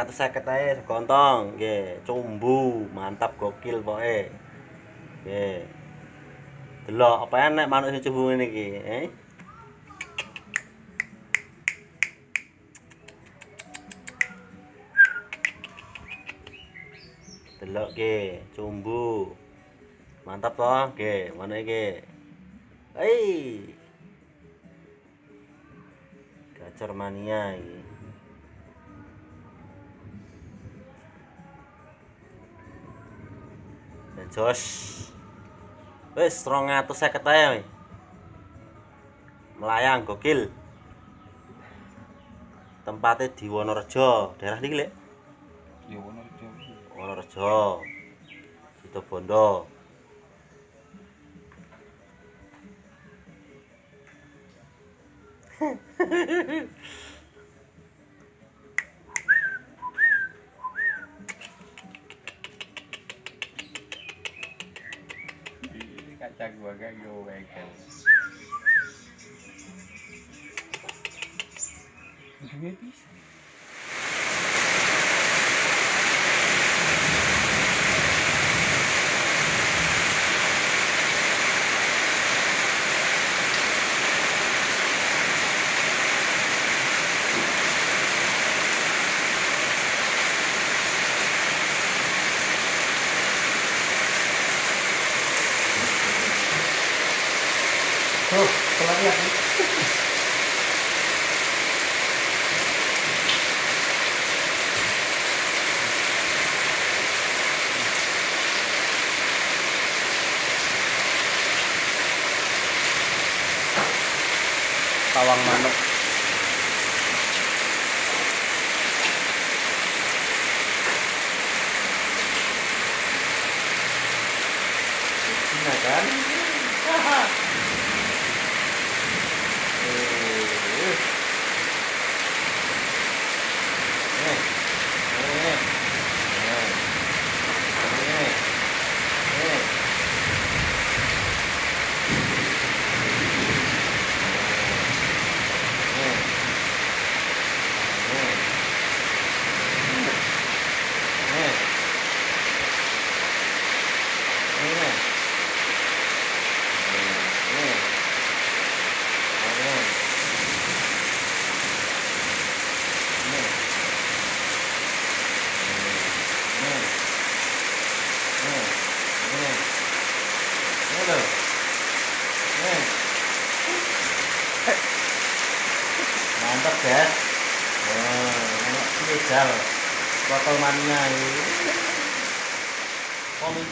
350 ae segontong nggih, cumbu, mantap gokil pokoke. Nggih. Delok apa enek manuk sing cumbu ngene iki, Delok nggih, cumbu. Mantap toh, nggih, manuk iki. Gacor mania iki. Jos. Wis 250 ae. Melayang gokil. Tempatnya di Wonorejo, daerah niki lek. Ya Wonorejo. Wonorejo. Situbondo. Kacang gua gak yo bengkel. Ujungnya bisa. Tuh, setelah lihat nih. Tawang manuk. Cina kan? Mantap guys. Enak spesial. Botol mania ini. Komik